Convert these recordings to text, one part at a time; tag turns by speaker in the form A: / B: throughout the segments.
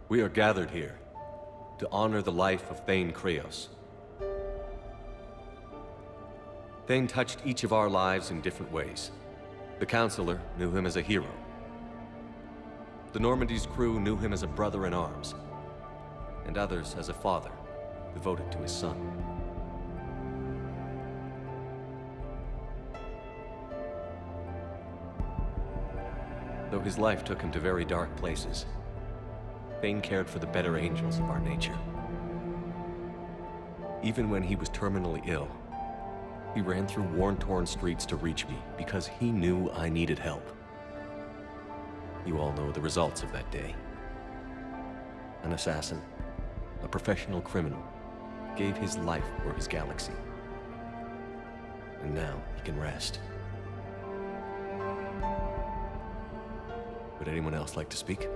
A: We are gathered here to honor the life of Thane Kreos. Thane touched each of our lives in different ways. The Counselor knew him as a hero. The Normandy's crew knew him as a brother in arms, and others as a father devoted to his son. Though his life took him to very dark places, Thane cared for the better angels of our nature. Even when he was terminally ill, he ran through worn-torn streets to reach me because he knew I needed help. You all know the results of that day. An assassin, a professional criminal, gave his life for his galaxy. And now he can rest. Would anyone else like to speak?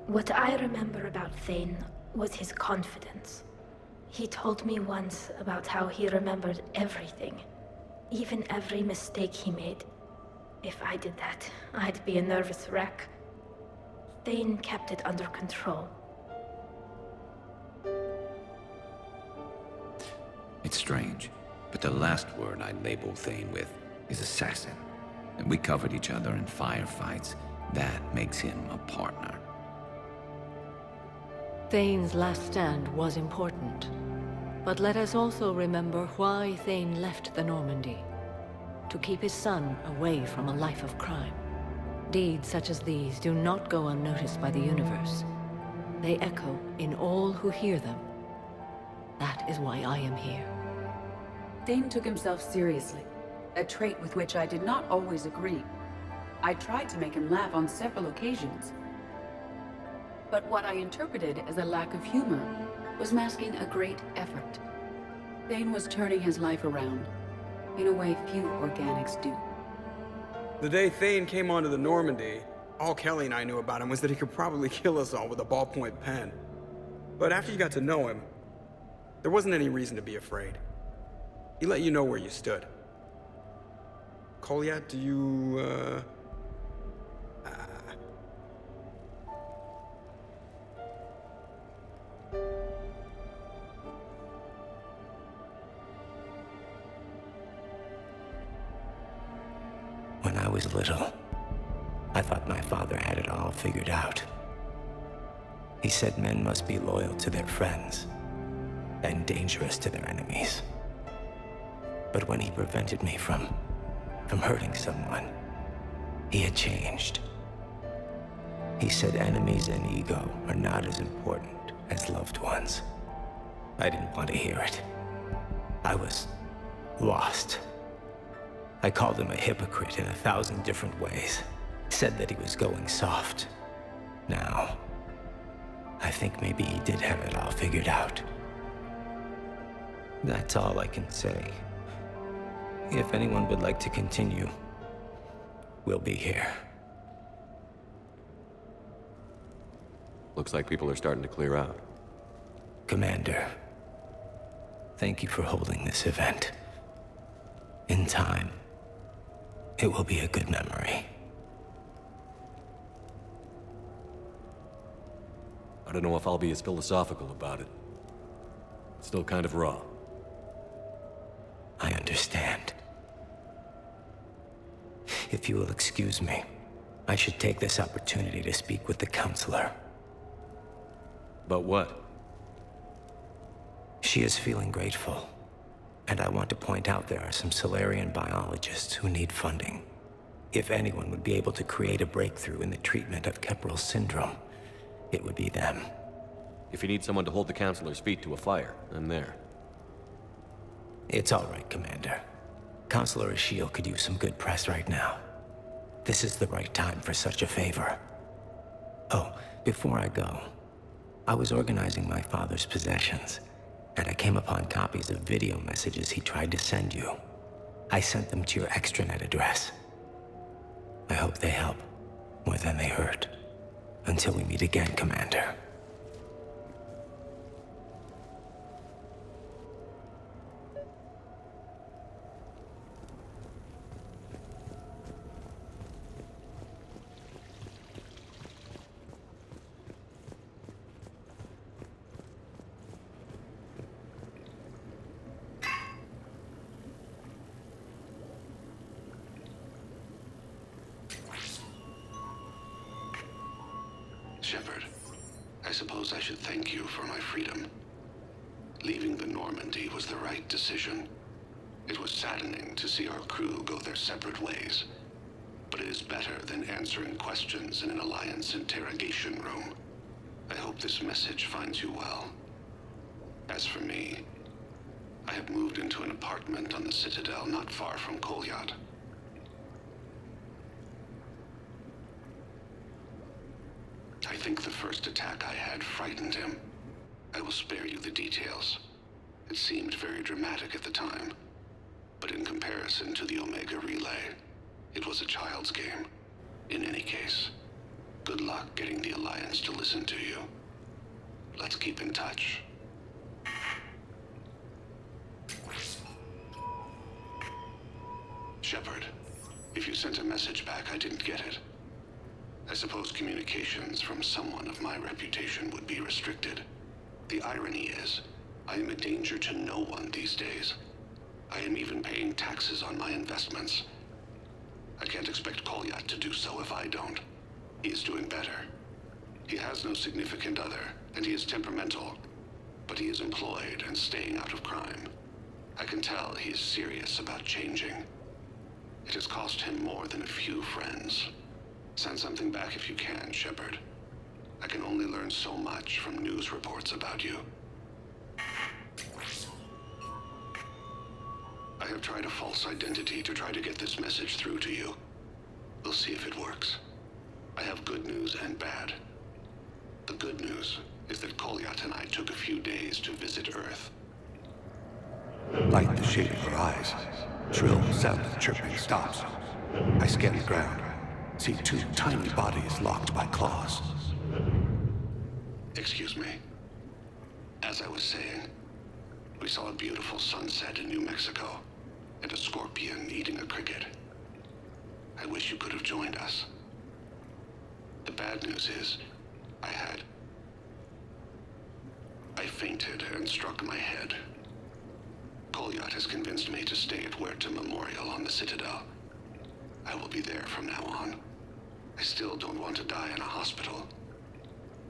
B: What I remember about Thane was his confidence. He told me once about how he remembered everything, even every mistake he made. If I did that, I'd be a nervous wreck. Thane kept it under control.
C: It's strange, but the last word I'd label Thane with is assassin. And we covered each other in firefights. That makes him a partner.
D: Thane's last stand was important. But let us also remember why Thane left the Normandy. To keep his son away from a life of crime. Deeds such as these do not go unnoticed by the universe. They echo in all who hear them. That is why I am here.
E: Thane took himself seriously, a trait with which I did not always agree. I tried to make him laugh on several occasions. But what I interpreted as a lack of humor was masking a great effort. Thane was turning his life around, in a way few organics do.
F: The day Thane came onto the Normandy, all Kelly and I knew about him was that he could probably kill us all with a ballpoint pen. But after you got to know him, there wasn't any reason to be afraid. He let you know where you stood. Kolyat, do you,
G: When I was little, I thought my father had it all figured out. He said men must be loyal to their friends and dangerous to their enemies. But when he prevented me from hurting someone, he had changed. He said enemies and ego are not as important as loved ones. I didn't want to hear it. I was lost. I called him a hypocrite in 1,000 different ways. Said that he was going soft. Now, I think maybe he did have it all figured out. That's all I can say. If anyone would like to continue, we'll be here.
A: Looks like people are starting to clear out.
G: Commander, thank you for holding this event. In time, it will be a good memory.
A: I don't know if I'll be as philosophical about it. It's still kind of raw.
G: I understand. If you will excuse me, I should take this opportunity to speak with the Counselor.
A: But what?
G: She is feeling grateful. And I want to point out there are some Solarian biologists who need funding. If anyone would be able to create a breakthrough in the treatment of Keppel syndrome, it would be them.
A: If you need someone to hold the Counselor's feet to a fire, I'm there.
G: It's all right, Commander. Counselor Ashiel could use some good press right now. This is the right time for such a favor. Oh, before I go, I was organizing my father's possessions, and I came upon copies of video messages he tried to send you. I sent them to your extranet address. I hope they help, more than they hurt. Until we meet again, Commander.
H: suppose I should thank you for my freedom. Leaving the Normandy was the right decision. It was saddening to see our crew go their separate ways, but it is better than answering questions in an Alliance interrogation room. I hope this message finds you well. As for me, I have moved into an apartment on the Citadel not far from Kolyat. I think the first attack I had frightened him. I will spare you the details. It seemed very dramatic at the time, but in comparison to the Omega Relay, it was a child's game. In any case, good luck getting the Alliance to listen to you. Let's keep in touch. Shepard, if you sent a message back, I didn't get it. I suppose communications from someone of my reputation would be restricted. The irony is, I am a danger to no one these days. I am even paying taxes on my investments. I can't expect Kolyat to do so if I don't. He is doing better. He has no significant other, and he is temperamental, but he is employed and staying out of crime. I can tell he is serious about changing. It has cost him more than a few friends. Send something back if you can, Shepard. I can only learn so much from news reports about you. I have tried a false identity to try to get this message through to you. We'll see if it works. I have good news and bad. The good news is that Kolyat and I took a few days to visit Earth.
I: Light the shape of her eyes. Shrill sound of chirping stops. I scan the ground. See two tiny bodies locked by claws.
H: Excuse me. As I was saying, we saw a beautiful sunset in New Mexico, and a scorpion eating a cricket. I wish you could have joined us. The bad news is, I fainted and struck my head. Kolyat has convinced me to stay at Huerta Memorial on the Citadel. I will be there from now on. I still don't want to die in a hospital,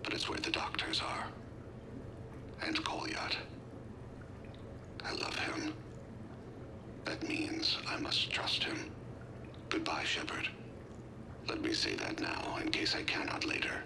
H: but it's where the doctors are. And Kolyat. I love him. That means I must trust him. Goodbye, Shepard. Let me say that now, in case I cannot later.